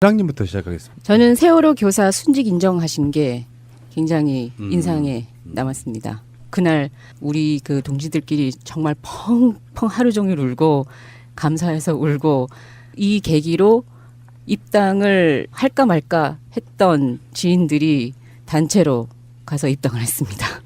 회장님부터 시작하겠습니다. 저는 세월호 교사 순직 인정하신 게 굉장히 인상에 남았습니다. 그날 우리 그 동지들끼리 정말 펑펑 하루 종일 울고 감사해서 울고 이 계기로 입당을 할까 말까 했던 지인들이 단체로 가서 입당을 했습니다.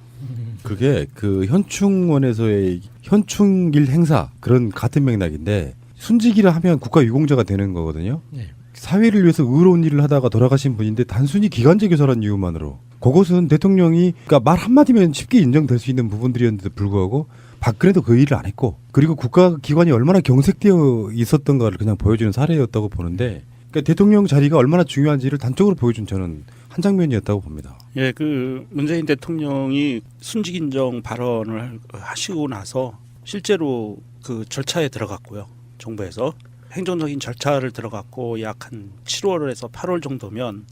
그게 그 현충원에서의 현충일 행사 그런 같은 맥락인데 순직이라 하면 국가유공자가 되는 거거든요. 네. 사회를 위해서 의로운 일을 하다가 돌아가신 분인데 단순히 기간제 교사라는 이유만으로 그것은 대통령이 그러니까 말 한마디면 쉽게 인정될 수 있는 부분들이었는데도 불구하고 박근혜도 그 일을 안 했고 그리고 국가기관이 얼마나 경색되어 있었던가를 그냥 보여주는 사례였다고 보는데 그러니까 대통령 자리가 얼마나 중요한지를 단적으로 보여준 저는 한 장면이었다고 봅니다. 예, 그 문재인 대통령이 순직 인정 발언을 하시고 나서 실제로 그 절차에 들어갔고요. 정부에서 행정적인 절차를 들어갔고 약 한 7월에서 8월 정도면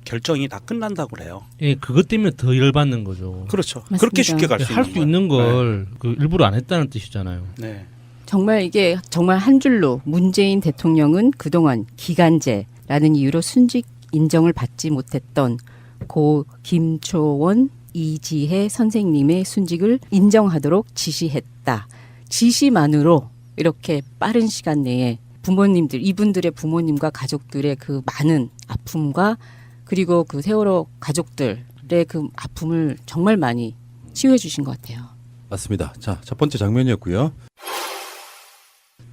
결정이 다 끝난다고 그래요. 예, 그것 때문에 더 열받는 거죠. 그렇죠. 맞습니다. 그렇게 쉽게 갈 수 할 수 있는 거예요. 걸 그 일부러 안 했다는 뜻이잖아요. 네. 정말 이게 정말 한 줄로 문재인 대통령은 그동안 기간제라는 이유로 순직 인정을 받지 못했던 고 김초원 이지혜 선생님의 순직을 인정하도록 지시했다. 지시만으로 이렇게 빠른 시간 내에 부모님들, 이분들의 부모님과 가족들의 그 많은 아픔과 그리고 그 세월호 가족들의 그 아픔을 정말 많이 치유해 주신 것 같아요. 맞습니다. 자, 첫 번째 장면이었고요.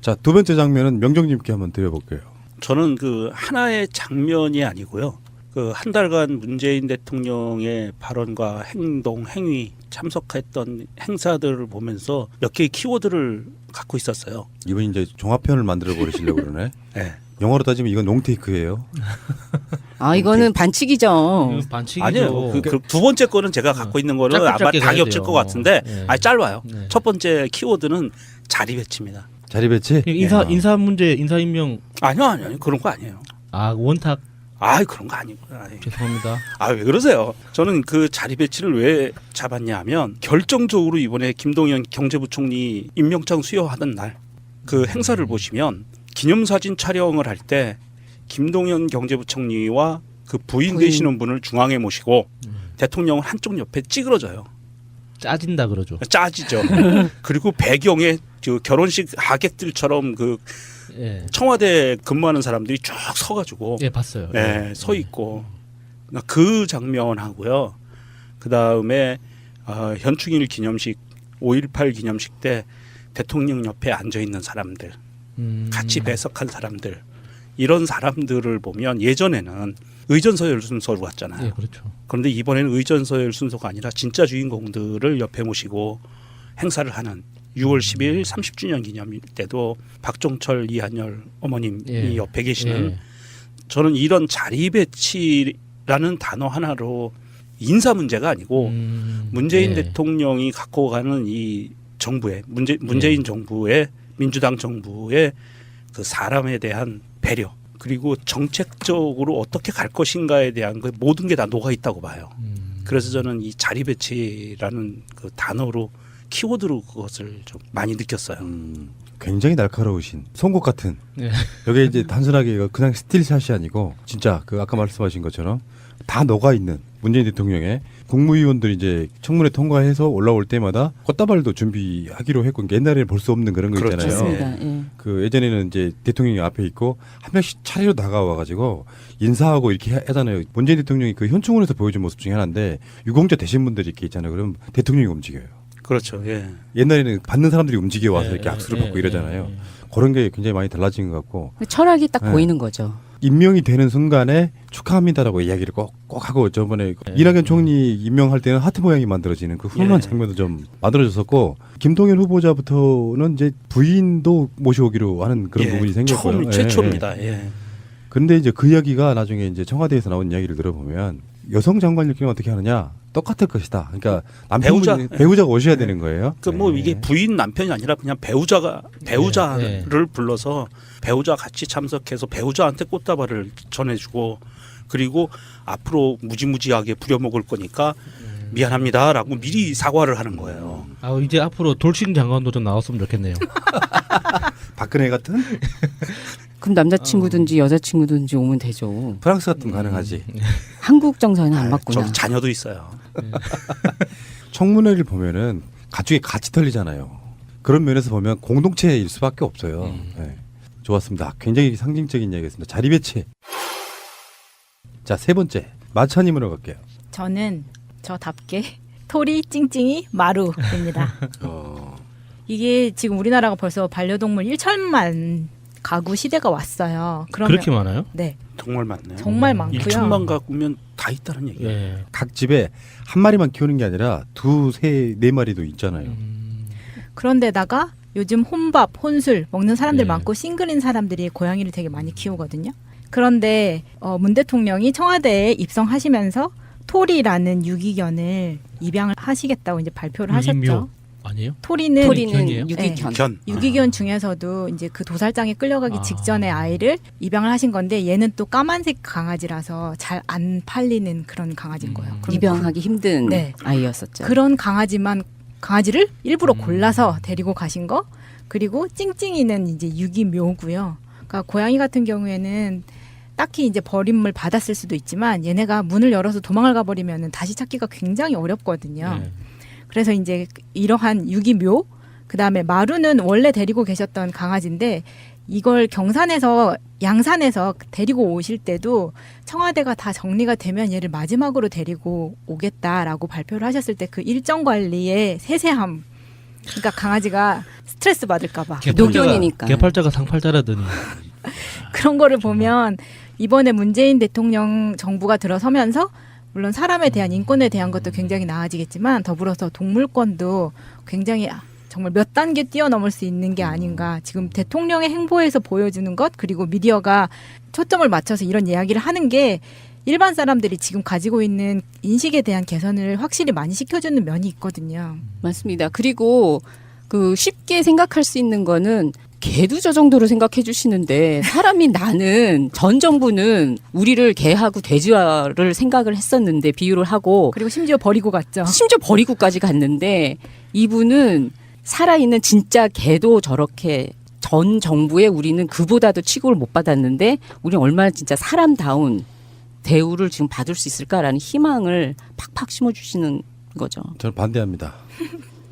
자, 두 번째 장면은 명정님께 한번 드려볼게요. 저는 그 하나의 장면이 아니고요. 그 한 달간 문재인 대통령의 발언과 행동, 행위, 참석했던 행사들을 보면서 몇 개의 키워드를 갖고 있었어요. 이분이 이제 종합편을 만들어 버리시려고 그러네. 네. 영어로 따지면 이건 롱테이크예요. 아, 이거는 반칙이죠. 반칙이죠. 아니에요. 그 두 번째 거는 제가 갖고 있는 거는 짧게 아마 짧게 다 가야 겹칠 돼요. 것 같은데 네. 짧아요. 네. 첫 번째 키워드는 자리 배치입니다. 자리 배치? 인사 문제, 인사 임명. 아니요. 그런 거 아니에요. 아, 원탁. 그런 거 아니고. 죄송합니다. 왜 그러세요? 저는 그 자리 배치를 왜 잡았냐 하면 결정적으로 이번에 김동연 경제부총리 임명장 수여하던 날 그 행사를 보시면 기념사진 촬영을 할 때 김동연 경제부총리와 그 부인 되시는 분을 중앙에 모시고 대통령은 한쪽 옆에 찌그러져요. 짜진다 그러죠. 짜지죠. 그리고 배경에 그 결혼식 하객들처럼 그 예. 청와대 근무하는 사람들이 쭉 서가지고 예, 봤어요. 네, 서 있고 그 장면하고요. 그 다음에 현충일 기념식 5.18 기념식 때 대통령 옆에 앉아 있는 사람들, 같이 배석한 사람들 이런 사람들을 보면 예전에는 의전서열 순서로 왔잖아요. 예, 그렇죠. 그런데 이번에는 의전서열 순서가 아니라 진짜 주인공들을 옆에 모시고 행사를 하는 6월 10일 30주년 기념일 때도 박종철 이한열 어머님이 예. 옆에 계시는 예. 저는 이런 자리 배치라는 단어 하나로 인사 문제가 아니고 문재인 예. 대통령이 갖고 가는 이 정부의 문재인 정부의 민주당 정부의 그 사람에 대한 배려 그리고 정책적으로 어떻게 갈 것인가에 대한 그 모든 게 다 녹아 있다고 봐요. 그래서 저는 이 자리 배치라는 그 단어로 키워드로 그것을 좀 많이 느꼈어요. 굉장히 날카로우신 송곳 같은. 예. 여기 이제 단순하게 그냥 스틸샷이 아니고 진짜 그 아까 말씀하신 것처럼 다 녹아 있는 문재인 대통령의 국무위원들이 이제 청문회 통과해서 올라올 때마다 꽃다발도 준비하기로 했고 옛날에는 볼 수 없는 그런 거 그렇죠. 있잖아요. 맞습니다. 예. 그 예전에는 이제 대통령이 앞에 있고 한 명씩 차례로 다가와가지고 인사하고 이렇게 하잖아요. 문재인 대통령이 그 현충원에서 보여준 모습 중에 하나인데 유공자 되신 분들이 이렇게 있잖아요. 그럼 대통령이 움직여요. 그렇죠. 예. 옛날에는 받는 사람들이 움직여 와서 예, 이렇게 악수를 예, 받고 예, 이러잖아요. 예. 그런 게 굉장히 많이 달라진 것 같고 철학이 딱 네. 보이는 거죠. 임명이 되는 순간에 축하합니다라고 이야기를 꼭 하고 저번에 이낙연 총리 임명할 때는 하트 모양이 만들어지는 그 훈훈한 장면도 좀 만들어졌었고 김동연 후보자부터는 이제 부인도 모셔오기로 하는 그런 부분이 생겼고요. 최초입니다. 예. 그런데 이제 그 이야기가 나중에 이제 청와대에서 나온 이야기를 들어보면 여성 장관일 경우 어떻게 하느냐 똑같을 것이다. 그러니까 배우자가 오셔야 되는 거예요. 그 뭐 이게 부인 남편이 아니라 그냥 배우자를 불러서 배우자 같이 참석해서 배우자한테 꽃다발을 전해주고 그리고 앞으로 무지무지하게 부려먹을 거니까 미안합니다라고 미리 사과를 하는 거예요. 이제 앞으로 돌싱 장관도 좀 나왔으면 좋겠네요. 박근혜 같은? 그럼 남자친구든지 여자친구든지 오면 되죠. 프랑스 같으면 가능하지. 한국 정서에는 안 맞구나. 저 자녀도 있어요. 청문회를 보면은 가족이 같이 털리잖아요. 그런 면에서 보면 공동체일 수밖에 없어요. 네. 좋았습니다. 굉장히 상징적인 이야기였습니다. 자리 배치. 자, 세 번째 마차님으로 갈게요. 저는 저답게 토리 찡찡이 마루입니다. 이게 지금 우리나라가 벌써 반려동물 1천만 가구 시대가 왔어요. 그러면 그렇게 많아요? 네, 정말 많네요. 정말 많고요. 1천만 가구면 다 있다는 얘기예요. 예. 각 집에 한 마리만 키우는 게 아니라 두, 세, 네 마리도 있잖아요. 그런데다가 요즘 혼밥, 혼술 먹는 사람들 네. 많고 싱글인 사람들이 고양이를 되게 많이 키우거든요. 그런데 문 대통령이 청와대에 입성하시면서 토리라는 유기견을 입양을 하시겠다고 이제 발표를 하셨죠. 유기묘 아니에요? 토리는 유기견이에요? 유기견. 견. 유기견 중에서도 이제 그 도살장에 끌려가기 직전에 아이를 입양을 하신 건데 얘는 또 까만색 강아지라서 잘 안 팔리는 그런 강아지인 거예요. 그럼 입양하기 힘든 네. 아이였었죠. 그런 강아지를 일부러 골라서 데리고 가신 거. 그리고 찡찡이는 이제 유기묘고요. 그러니까 고양이 같은 경우에는 딱히 이제 버림을 받았을 수도 있지만 얘네가 문을 열어서 도망을 가버리면 다시 찾기가 굉장히 어렵거든요. 예. 그래서 이제 이러한 유기묘, 그다음에 마루는 원래 데리고 계셨던 강아지인데 이걸 경산에서 양산에서 데리고 오실 때도 청와대가 다 정리가 되면 얘를 마지막으로 데리고 오겠다라고 발표를 하셨을 때 그 일정 관리의 세세함, 그러니까 강아지가 스트레스 받을까 봐 노견이니까. 개팔자가 상팔자라더니. 그런 거를 보면 이번에 문재인 대통령 정부가 들어서면서 물론 사람에 대한 인권에 대한 것도 굉장히 나아지겠지만 더불어서 동물권도 굉장히 정말 몇 단계 뛰어넘을 수 있는 게 아닌가. 지금 대통령의 행보에서 보여주는 것 그리고 미디어가 초점을 맞춰서 이런 이야기를 하는 게 일반 사람들이 지금 가지고 있는 인식에 대한 개선을 확실히 많이 시켜주는 면이 있거든요. 맞습니다. 그리고 그 쉽게 생각할 수 있는 거는 개도 저 정도로 생각해 주시는데 사람이 나는 전 정부는 우리를 개하고 돼지화를 생각을 했었는데 비유를 하고 그리고 심지어 버리고 갔죠. 심지어 버리고까지 갔는데 이분은 살아있는 진짜 개도 저렇게 전 정부에 우리는 그보다도 취급을 못 받았는데 우리는 얼마나 진짜 사람다운 대우를 지금 받을 수 있을까라는 희망을 팍팍 심어주시는 거죠. 저는 반대합니다.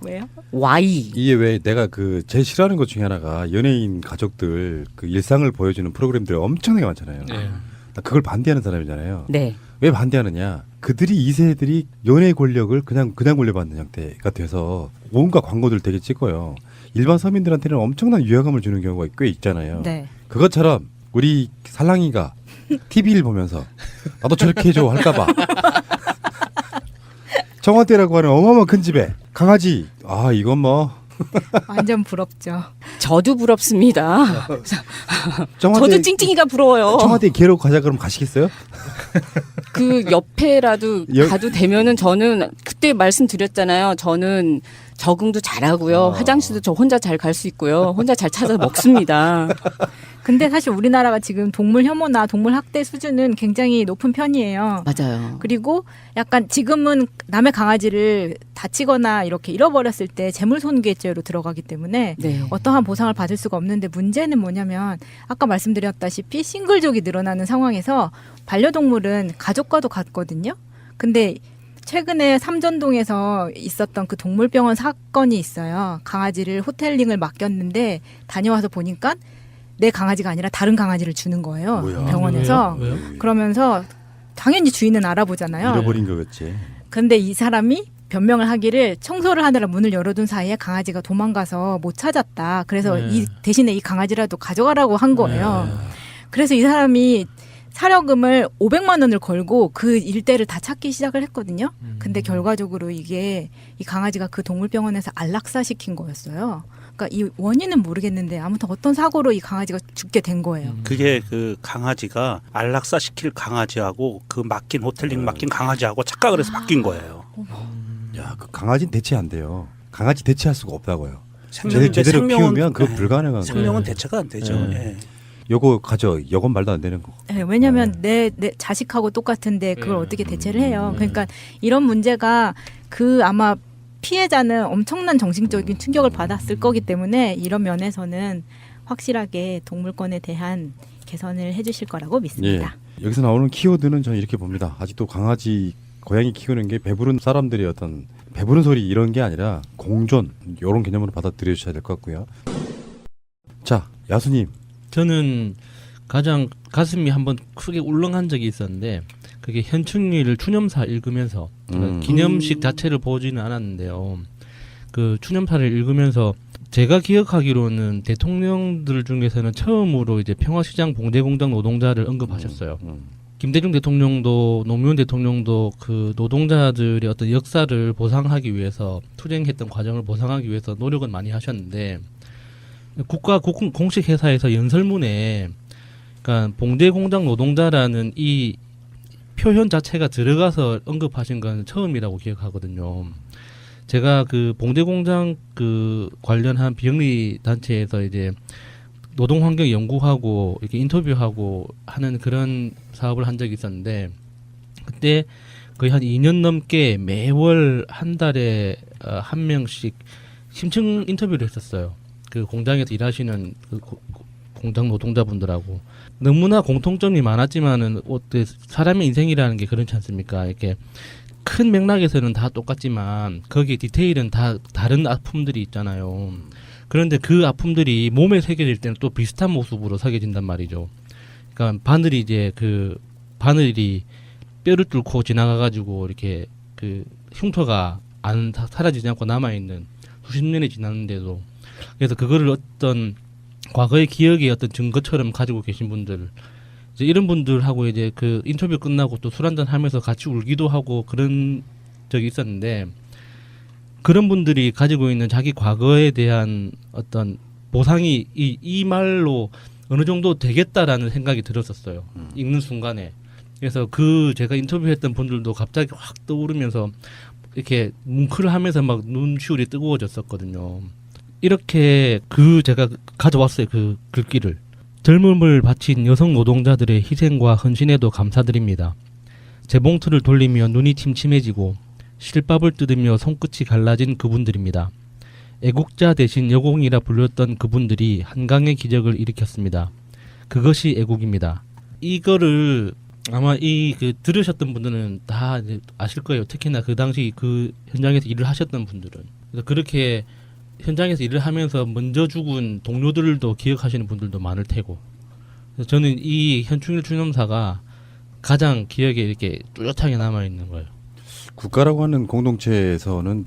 왜요? Y. 이게 왜 내가 그 제일 싫어하는 것 중에 하나가 연예인 가족들 그 일상을 보여주는 프로그램들이 엄청나게 많잖아요. 예. 나 그걸 반대하는 사람이잖아요. 네. 왜 반대하느냐? 그들이 2세들이 연예 권력을 그냥 물려받는 형태가 돼서 온갖 광고들 되게 찍어요. 일반 서민들한테는 엄청난 위화감을 주는 경우가 꽤 있잖아요. 네. 그것처럼 우리 살랑이가 TV를 보면서 나도 저렇게 해줘 할까봐 청와대라고 하는 어마어마한 큰 집에 강아지 이건 뭐 완전 부럽죠. 저도 부럽습니다. 청와대 저도 찡찡이가 부러워요. 청와대 개로 가자 그러면 가시겠어요? 그 옆에라도 가도 되면은 저는 그때 말씀드렸잖아요. 저는 적응도 잘하고요. 화장실도 저 혼자 잘 갈 수 있고요. 혼자 잘 찾아서 먹습니다. 근데 사실 우리나라가 지금 동물 혐오나 동물 학대 수준은 굉장히 높은 편이에요. 맞아요. 그리고 약간 지금은 남의 강아지를 다치거나 이렇게 잃어버렸을 때 재물손괴죄로 들어가기 때문에 네. 어떠한 보상을 받을 수가 없는데 문제는 뭐냐면 아까 말씀드렸다시피 싱글족이 늘어나는 상황에서 반려동물은 가족과도 같거든요. 근데 최근에 삼전동에서 있었던 그 동물병원 사건이 있어요. 강아지를 호텔링을 맡겼는데 다녀와서 보니까 내 강아지가 아니라 다른 강아지를 주는 거예요. 뭐야? 병원에서. 왜요? 그러면서 당연히 주인은 알아보잖아요. 잃어버린 거겠지. 근데 이 사람이 변명을 하기를 청소를 하느라 문을 열어둔 사이에 강아지가 도망가서 못 찾았다. 그래서 네. 대신에 이 강아지라도 가져가라고 한 거예요. 그래서 이 사람이 사료금을 500만 원을 걸고 그 일대를 다 찾기 시작을 했거든요. 근데 결과적으로 이게 이 강아지가 그 동물병원에서 안락사시킨 거였어요. 그러니까 이 원인은 모르겠는데 아무튼 어떤 사고로 이 강아지가 죽게 된 거예요. 그게 그 강아지가 안락사 시킬 강아지하고 그 맡긴 호텔링 맡긴 강아지하고 착각을 해서 바뀐 거예요. 야, 그 강아지는 대체 안 돼요. 강아지 대체할 수가 없다고요. 생명인데 제대로 키우면 그거 네. 불가능한 거예요. 생명은 대체가 안 되죠. 네. 예. 요거 가져. 요건 말도 안 되는 거. 네, 왜냐하면 내 자식하고 똑같은데 그걸 어떻게 대체를 해요. 그러니까 이런 문제가 그 아마 피해자는 엄청난 정신적인 충격을 받았을 거기 때문에 이런 면에서는 확실하게 동물권에 대한 개선을 해주실 거라고 믿습니다. 예. 여기서 나오는 키워드는 저는 이렇게 봅니다. 아직도 강아지, 고양이 키우는 게 배부른 사람들의 어떤 배부른 소리 이런 게 아니라 공존 이런 개념으로 받아들여 주셔야 될 것 같고요. 자, 야수님. 저는 가장 가슴이 한번 크게 울렁한 적이 있었는데 그게 현충일 추념사 읽으면서 기념식 자체를 보지는 않았는데요. 그 추념사를 읽으면서 제가 기억하기로는 대통령들 중에서는 처음으로 이제 평화시장 봉제공장 노동자를 언급하셨어요. 김대중 대통령도 노무현 대통령도 그 노동자들의 어떤 역사를 보상하기 위해서 투쟁했던 과정을 보상하기 위해서 노력은 많이 하셨는데 국가 공식 회사에서 연설문에 그러니까 봉제공장 노동자라는 이 표현 자체가 들어가서 언급하신 건 처음이라고 기억하거든요. 제가 그 봉제공장 그 관련한 비영리 단체에서 이제 노동환경 연구하고 이렇게 인터뷰하고 하는 그런 사업을 한 적이 있었는데 그때 거의 한 2년 넘게 매월 한 달에 한 명씩 심층 인터뷰를 했었어요. 그 공장에서 일하시는 그 공장 노동자분들하고 너무나 공통점이 많았지만은 사람의 인생이라는 게 그렇지 않습니까? 이렇게 큰 맥락에서는 다 똑같지만 거기 디테일은 다 다른 아픔들이 있잖아요. 그런데 그 아픔들이 몸에 새겨질 때는 또 비슷한 모습으로 새겨진단 말이죠. 그러니까 바늘이 이제 그 바늘이 뼈를 뚫고 지나가가지고 이렇게 그 흉터가 안 사라지지 않고 남아 있는 수십 년이 지났는데도 그래서 그거를 어떤 과거의 기억의 어떤 증거처럼 가지고 계신 분들 이제 이런 분들하고 이제 그 인터뷰 끝나고 또 술 한잔 하면서 같이 울기도 하고 그런 적이 있었는데 그런 분들이 가지고 있는 자기 과거에 대한 어떤 보상이 이 말로 어느 정도 되겠다라는 생각이 들었었어요. 읽는 순간에. 그래서 그 제가 인터뷰했던 분들도 갑자기 확 떠오르면서 이렇게 뭉클 하면서 막 눈시울이 뜨거워졌었거든요. 이렇게 그 제가 가져왔어요. 그 글귀를. 젊음을 바친 여성 노동자들의 희생과 헌신에도 감사드립니다. 재봉틀을 돌리며 눈이 침침해지고 실밥을 뜯으며 손끝이 갈라진 그분들입니다. 애국자 대신 여공이라 불렸던 그분들이 한강의 기적을 일으켰습니다. 그것이 애국입니다. 이거를 아마 그 들으셨던 분들은 다 이제 아실 거예요. 특히나 그 당시 그 현장에서 일을 하셨던 분들은. 그래서 그렇게 현장에서 일을 하면서 먼저 죽은 동료들도 기억하시는 분들도 많을 테고. 그래서 저는 이 현충일 추념사가 가장 기억에 이렇게 뚜렷하게 남아 있는 거예요. 국가라고 하는 공동체에서는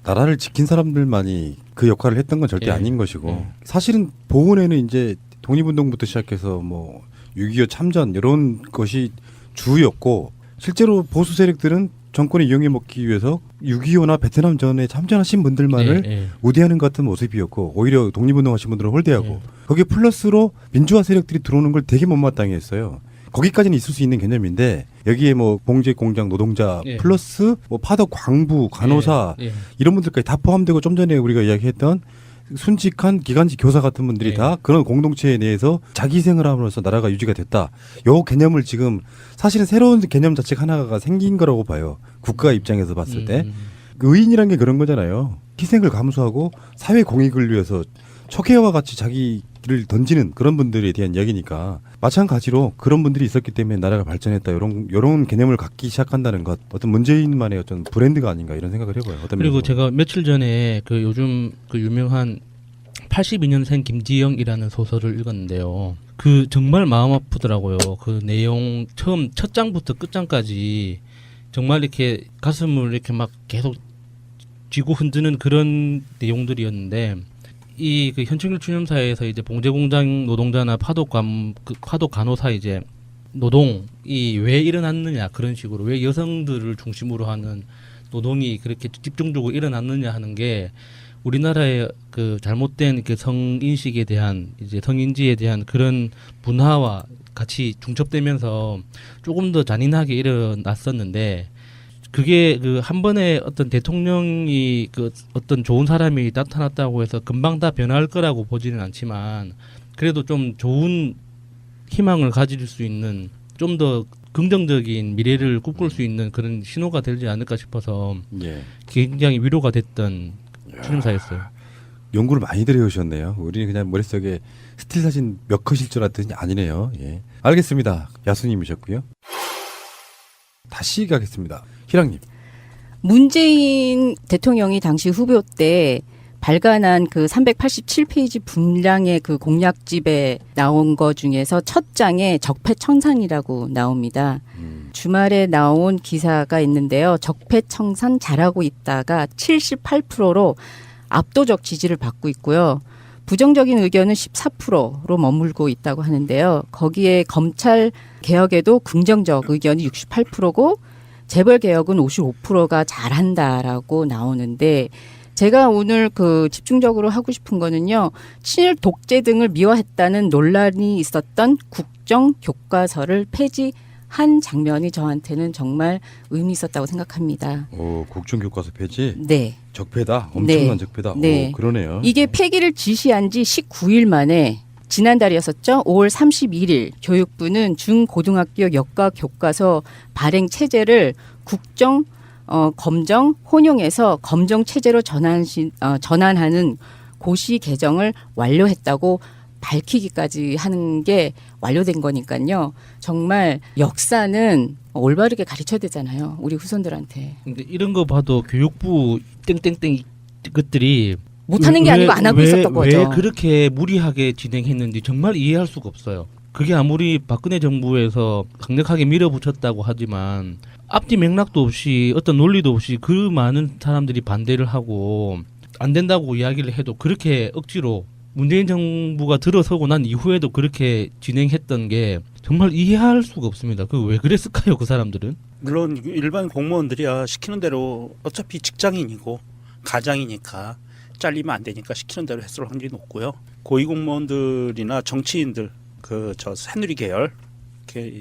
나라를 지킨 사람들만이 그 역할을 했던 건 절대 예. 아닌 것이고 예. 사실은 보훈에는 이제 독립운동부터 시작해서 뭐 6.25 참전 이런 것이 주였고 실제로 보수 세력들은 정권을 이용해 먹기 위해서 6.25나 베트남 전에 참전하신 분들만을 예. 우대하는 것 같은 모습이었고 오히려 독립운동하신 분들은 홀대하고 예. 거기에 플러스로 민주화 세력들이 들어오는 걸 되게 못마땅해 했어요. 거기까지는 있을 수 있는 개념인데 여기에 뭐 봉제 공장 노동자 예. 플러스 뭐 파덕 광부 간호사 예. 이런 분들까지 다 포함되고 좀 전에 우리가 이야기했던 순직한 기관지 교사 같은 분들이 예. 다 그런 공동체 내에서 자기 희생을 함으로써 나라가 유지가 됐다. 요 개념을 지금 사실은 새로운 개념 자체가 하나가 생긴 거라고 봐요. 국가 입장에서 봤을 때. 의인이란 게 그런 거잖아요. 희생을 감수하고 사회 공익을 위해서 척해와 같이 자기를 던지는 그런 분들에 대한 이야기니까 마찬가지로 그런 분들이 있었기 때문에 나라가 발전했다. 이런 개념을 갖기 시작한다는 것 어떤 문재인만의 어떤 브랜드가 아닌가 이런 생각을 해봐요. 어떤 그리고 면에서. 제가 며칠 전에 그 요즘 그 유명한 82년생 김지영이라는 소설을 읽었는데요. 그 정말 마음 아프더라고요. 그 내용 처음 첫 장부터 끝장까지 정말 이렇게 가슴을 이렇게 막 계속 쥐고 흔드는 그런 내용들이었는데 이 그 현충일 추념사에서 이제 봉제공장 노동자나 파독 간호사 이제 노동이 왜 일어났느냐 그런 식으로 왜 여성들을 중심으로 하는 노동이 그렇게 집중적으로 일어났느냐 하는 게 우리나라의 그 잘못된 그 성인식에 대한 이제 성인지에 대한 그런 문화와 같이 중첩되면서 조금 더 잔인하게 일어났었는데 그게 그 한 번에 어떤 대통령이 그 어떤 좋은 사람이 나타났다고 해서 금방 다 변할 거라고 보지는 않지만 그래도 좀 좋은 희망을 가질 수 있는 좀 더 긍정적인 미래를 꿈꿀 수 있는 그런 신호가 되지 않을까 싶어서 예. 굉장히 위로가 됐던 추념사였어요. 연구를 많이들 해오셨네요. 우리는 그냥 머릿속에 스틸 사진 몇 컷일 줄 알았더니 아니네요. 예. 알겠습니다. 야수님이셨고요. 다시 가겠습니다. 희랑님. 문재인 대통령이 당시 후보 때 발간한 그 387페이지 분량의 그 공약집에 나온 거 중에서 첫 장에 적폐청산이라고 나옵니다. 주말에 나온 기사가 있는데요. 적폐청산 잘하고 있다가 78%로 압도적 지지를 받고 있고요. 부정적인 의견은 14%로 머물고 있다고 하는데요. 거기에 검찰 개혁에도 긍정적 의견이 68%고 재벌 개혁은 55%가 잘한다라고 나오는데 제가 오늘 그 집중적으로 하고 싶은 거는요. 친일 독재 등을 미화했다는 논란이 있었던 국정 교과서를 폐지한 장면이 저한테는 정말 의미 있었다고 생각합니다. 오, 국정교과서 폐지? 네. 적폐다. 엄청난 네. 적폐다. 네. 오, 그러네요. 이게 폐기를 지시한 지 19일 만에 지난달이었었죠. 5월 31일 교육부는 중고등학교 역과 교과서 발행 체제를 국정 검정 혼용해서 검정 체제로 전환하는 고시 개정을 완료했다고 밝히기까지 하는 게 완료된 거니까요. 정말 역사는 올바르게 가르쳐야 되잖아요. 우리 후손들한테. 근데 이런 거 봐도 교육부 땡땡땡 것들이 못하는 게 아니고 안 하고 있었던 거죠. 왜 그렇게 무리하게 진행했는지 정말 이해할 수가 없어요. 그게 아무리 박근혜 정부에서 강력하게 밀어붙였다고 하지만 앞뒤 맥락도 없이 어떤 논리도 없이 그 많은 사람들이 반대를 하고 안 된다고 이야기를 해도 그렇게 억지로 문재인 정부가 들어서고 난 이후에도 그렇게 진행했던 게 정말 이해할 수가 없습니다. 그 왜 그랬을까요, 그 사람들은? 물론 일반 공무원들이야 시키는 대로 어차피 직장인이고 가장이니까 잘리면 안 되니까 시키는 대로 했을 확률이 높고요. 고위공무원들이나 정치인들 저 새누리 계열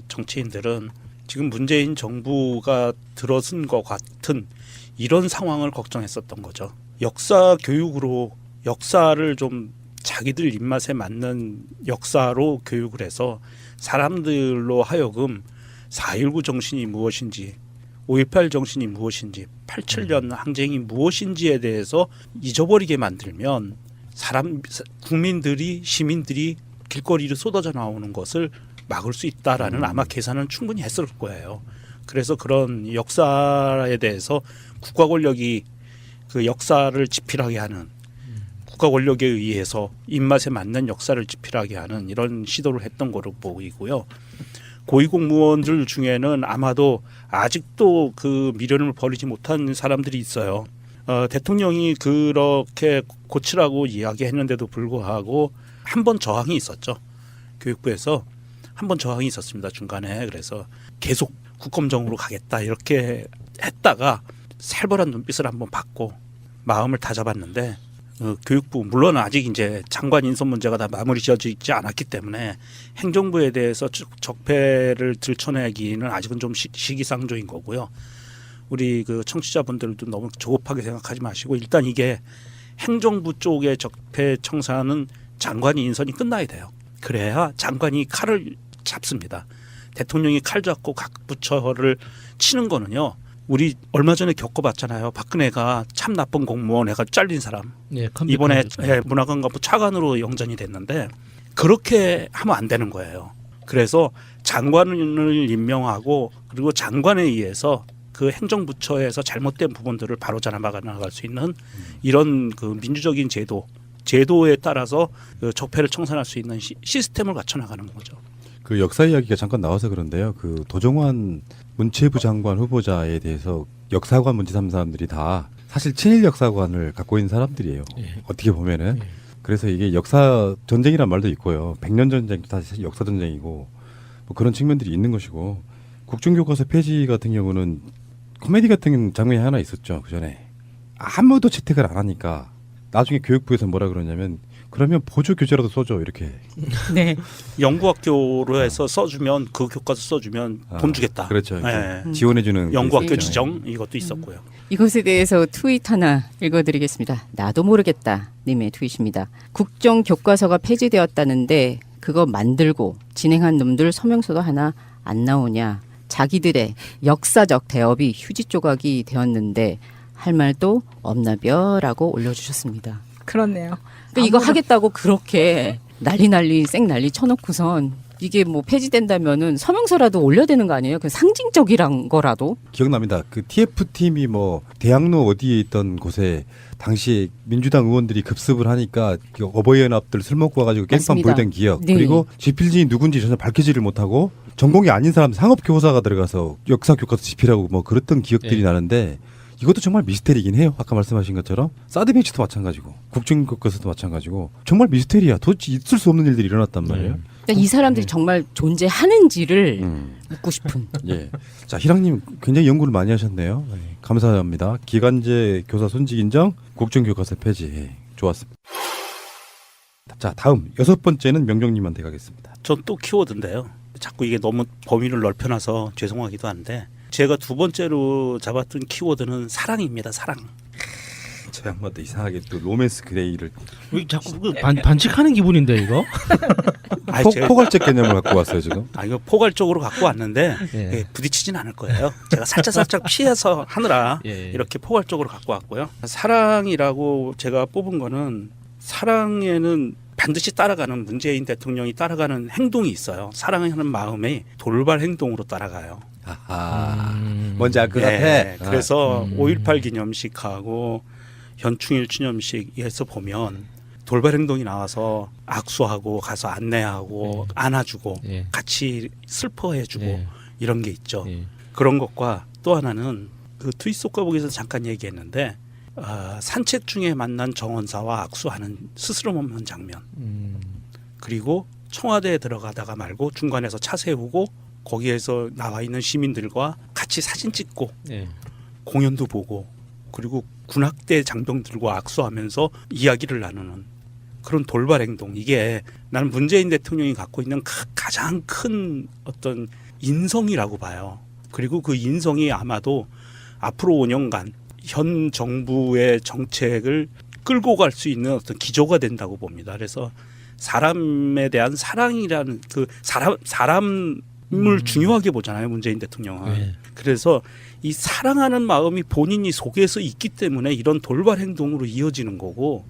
정치인들은 지금 문재인 정부가 들어선 것 같은 이런 상황을 걱정했었던 거죠. 역사 교육으로 역사를 좀 자기들 입맛에 맞는 역사로 교육을 해서 사람들로 하여금 4.19 정신이 무엇인지 5.18 정신이 무엇인지 87년 항쟁이 무엇인지에 대해서 잊어버리게 만들면 국민들이 시민들이 길거리로 쏟아져 나오는 것을 막을 수 있다라는 아마 계산은 충분히 했을 거예요. 그래서 그런 역사에 대해서 국가 권력이 그 역사를 지필하게 하는 국가 권력에 의해서 입맛에 맞는 역사를 지필하게 하는 이런 시도를 했던 거로 보이고요. 고위공무원들 중에는 아마도 아직도 그 미련을 버리지 못한 사람들이 있어요. 대통령이 그렇게 고치라고 이야기했는데도 불구하고 한 번 저항이 있었죠. 교육부에서 한 번 저항이 있었습니다. 중간에. 그래서 계속 국검정으로 가겠다 이렇게 했다가 살벌한 눈빛을 한번 받고 마음을 다잡았는데 교육부 물론 아직 이제 장관 인선 문제가 다 마무리 지어져 있지 않았기 때문에 행정부에 대해서 적폐를 들춰내기는 아직은 좀 시기상조인 거고요. 우리 그 청취자분들도 너무 조급하게 생각하지 마시고 일단 이게 행정부 쪽의 적폐 청산은 장관이 인선이 끝나야 돼요. 그래야 장관이 칼을 잡습니다. 대통령이 칼 잡고 각 부처를 치는 거는요. 우리 얼마 전에 겪어봤잖아요. 박근혜가 참 나쁜 공무원 애가 잘린 사람. 네, 이번에 문화관광부 차관으로 영전이 됐는데 그렇게 하면 안 되는 거예요. 그래서 장관을 임명하고 그리고 장관에 의해서 그 행정부처에서 잘못된 부분들을 바로잡아 나갈 수 있는 이런 그 민주적인 제도에 따라서 그 적폐를 청산할 수 있는 시스템을 갖춰 나가는 거죠. 그 역사 이야기가 잠깐 나와서 그런데요. 그 도정환 문체부 장관 후보자에 대해서 역사관 문제 삼는 사람들이 다 사실 친일 역사관을 갖고 있는 사람들이에요. 예. 어떻게 보면은. 예. 그래서 이게 역사 전쟁이란 말도 있고요. 100년 전쟁도 사실 역사 전쟁이고 뭐 그런 측면들이 있는 것이고 국정교과서 폐지 같은 경우는 코미디 같은 장면이 하나 있었죠. 그 전에 아무도 채택을 안 하니까 나중에 교육부에서 뭐라 그러냐면 그러면 보조 교재라도 써줘 이렇게. 네. 연구학교로 해서 써주면 그 교과서 써주면 돈 주겠다. 그렇죠. 네. 지원해주는 연구학교 게 지정 이것도 있었고요. 이것에 대해서 트윗 하나 읽어드리겠습니다. 나도 모르겠다 님의 트윗입니다. 국정교과서가 폐지되었다는데 그거 만들고 진행한 놈들 서명서도 하나 안 나오냐. 자기들의 역사적 대업이 휴지 조각이 되었는데 할 말도 없나벼라고 올려주셨습니다. 그렇네요. 근데 이거 아무런- 하겠다고 그렇게 난리 쌩난리 쳐놓고선 이게 뭐 폐지된다면은 서명서라도 올려야 되는 거 아니에요? 그 상징적이란 거라도. 기억납니다. 그 TF팀이 뭐 대학로 어디에 있던 곳에 당시 민주당 의원들이 급습을 하니까 그 어버이연합들 술 먹고 와가지고 깽판 맞습니다. 부리던 기억. 네. 그리고 지필진이 누군지 전혀 밝히지를 못하고 전공이 아닌 사람 상업교사가 들어가서 역사 교과서 집필하고 뭐 그랬던 기억들이 네. 나는데 이것도 정말 미스테리긴 해요. 아까 말씀하신 것처럼 사드 배치도 마찬가지고 국정교과서도 마찬가지고 정말 미스테리야. 도대체 있을 수 없는 일들이 일어났단 말이에요. 그러니까 이 사람들이 정말 존재하는지를 음. 묻고 싶은. 예. 자, 희랑님 굉장히 연구를 많이 하셨네요. 네, 감사합니다. 기간제 교사 손직 인정, 국정교과서 폐지. 예, 좋았습니다. 자, 다음 6번째는 명령님한테 가겠습니다. 전 또 키워드인데요. 자꾸 이게 너무 범위를 넓혀놔서 죄송하기도 한데 제가 두 번째로 잡았던 키워드는 사랑입니다. 사랑. 저 양반도 이상하게 또 로맨스 그레이를 왜 자꾸 그 반칙하는 기분인데 이거? 아니, 제가- 포괄적 개념을 갖고 왔어요 지금. 이거 포괄적으로 갖고 왔는데 예. 예, 부딪히진 않을 거예요. 제가 살짝 피해서 하느라 예. 이렇게 포괄적으로 갖고 왔고요. 사랑이라고 제가 뽑은 거는 사랑에는 반드시 따라가는 문재인 대통령이 따라가는 행동이 있어요. 사랑하는 마음이 돌발 행동으로 따라가요. 아하. 뭔지 알 것 같아. 예, 그래서 음. 5.18 기념식하고 현충일 추념식에서 보면 돌발 행동이 나와서 악수하고 가서 안내하고 안아주고 예. 같이 슬퍼해주고 예. 이런 게 있죠. 예. 그런 것과 또 하나는 그 트위스 속가복에서 잠깐 얘기했는데 산책 중에 만난 정원사와 악수하는 스스럼 없는 장면, 그리고 청와대에 들어가다가 말고 중간에서 차 세우고 거기에서 나와 있는 시민들과 같이 사진 찍고 예. 공연도 보고 그리고 군악대 장병들과 악수하면서 이야기를 나누는 그런 돌발 행동, 이게 나는 문재인 대통령이 갖고 있는 가장 큰 어떤 인성이라고 봐요. 그리고 그 인성이 아마도 앞으로 5년간 현 정부의 정책을 끌고 갈 수 있는 어떤 기조가 된다고 봅니다. 그래서 사람에 대한 사랑이라는 그 사람을 중요하게 보잖아요, 문재인 대통령은. 예. 그래서 이 사랑하는 마음이 본인이 속에서 있기 때문에 이런 돌발 행동으로 이어지는 거고,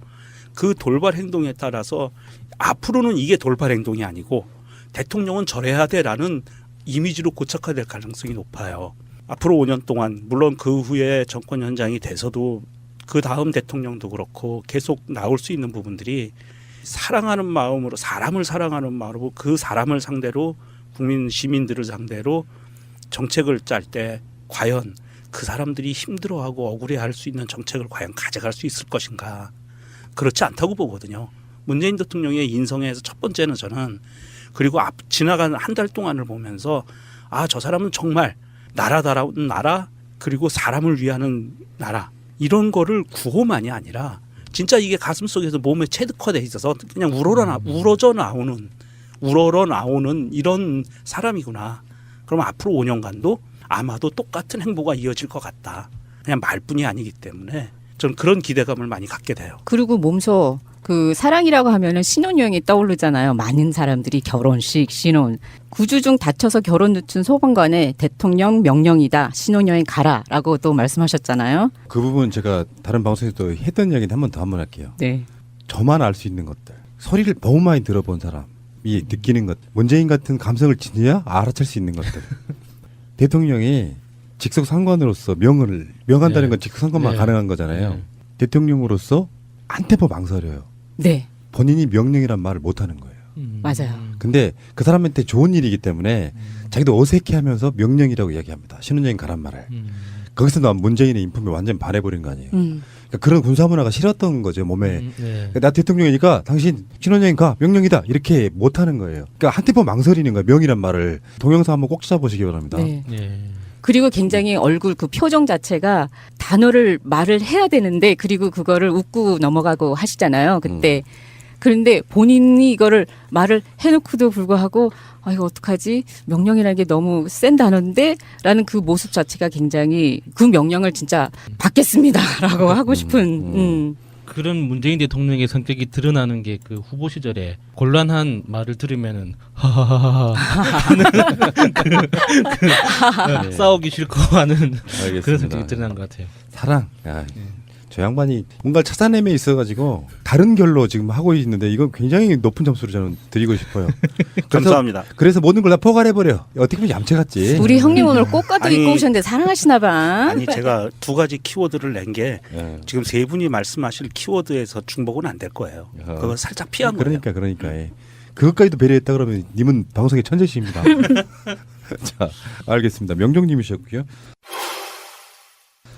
그 돌발 행동에 따라서 앞으로는 이게 돌발 행동이 아니고 대통령은 저래야 돼라는 이미지로 고착화될 가능성이 높아요. 앞으로 5년 동안 물론 그 후에 정권 현장이 돼서도 그 다음 대통령도 그렇고 계속 나올 수 있는 부분들이 사랑하는 마음으로, 사람을 사랑하는 마음으로 그 사람을 상대로, 국민 시민들을 상대로 정책을 짤 때 과연 그 사람들이 힘들어하고 억울해할 수 있는 정책을 과연 가져갈 수 있을 것인가. 그렇지 않다고 보거든요. 문재인 대통령의 인성에서 첫 번째는 저는, 그리고 지나간 한 달 동안을 보면서 저 사람은 정말 나라다운 나라, 그리고 사람을 위하는 나라, 이런 거를 구호만이 아니라 진짜 이게 가슴속에서 몸에 체득화돼 있어서 그냥 우러러 나오는 이런 사람이구나. 그럼 앞으로 5년간도 아마도 똑같은 행보가 이어질 것 같다. 그냥 말뿐이 아니기 때문에 저는 그런 기대감을 많이 갖게 돼요. 그리고 몸소 그 사랑이라고 하면은 신혼여행이 떠오르잖아요. 많은 사람들이 결혼식, 신혼. 9주 중 다쳐서 결혼 늦춘 소방관의 대통령 명령이다. 신혼여행 가라라고 또 말씀하셨잖아요. 그 부분 제가 다른 방송에서도 했던 이야기인데 한 번 할게요. 네. 저만 알 수 있는 것들. 소리를 너무 많이 들어본 사람이 느끼는 것. 문재인 같은 감성을 지녀야 알아챌 수 있는 것들. 대통령이 직속 상관으로서 명한다는 건 직속 상관만 네. 가능한 거잖아요. 네. 대통령으로서 한 템포 망설여요. 네. 본인이 명령이란 말을 못 하는 거예요. 맞아요. 근데 그 사람한테 좋은 일이기 때문에 자기도 어색해하면서 명령이라고 이야기합니다. 신혼여행 가란 말을. 거기서 난 문재인의 인품이 완전 반해버린 거 아니에요. 그러니까 그런 군사 문화가 싫었던 거죠, 몸에. 네. 나 대통령이니까 당신 신혼여행 가, 명령이다, 이렇게 못하는 거예요. 그러니까 한 템포 망설이는 거예요, 명이란 말을. 동영상 한번 꼭 찾아보시기 바랍니다. 네. 예. 그리고 굉장히 얼굴 그 표정 자체가 단어를 말을 해야 되는데 그리고 그거를 웃고 넘어가고 하시잖아요. 그때. 그런데 본인이 이거를 말을 해놓고도 불구하고 이거 어떡하지? 명령이라는 게 너무 센 단어인데? 라는 그 모습 자체가 굉장히 그 명령을 진짜 받겠습니다. 라고 하고 싶은. 그런 문재인 대통령의 성격이 드러나는 게 그 후보 시절에 곤란한 말을 들으면은 하하하하 하는 싸우기 싫고 하는 그런 성격이 드러난 것 같아요. 사랑. 저 양반이 뭔가 찾아내며 있어가지고 다른 결로 지금 하고 있는데 이건 굉장히 높은 점수를 저는 드리고 싶어요. 감사합니다. 그래서 모든 걸 다 포괄해버려. 어떻게 보면 얌체 같지. 우리 형님 오늘 꽃가도 아니, 입고 오셨는데 사랑하시나 봐. 아니 제가 두 가지 키워드를 낸 게 예. 지금 세 분이 말씀하실 키워드에서 중복은 안 될 거예요. 어. 그거 살짝 피한 거예요. 그러니까 예. 그것까지도 배려했다 그러면 님은 방송의 천재십니다. 자, 알겠습니다. 명종님이셨고요.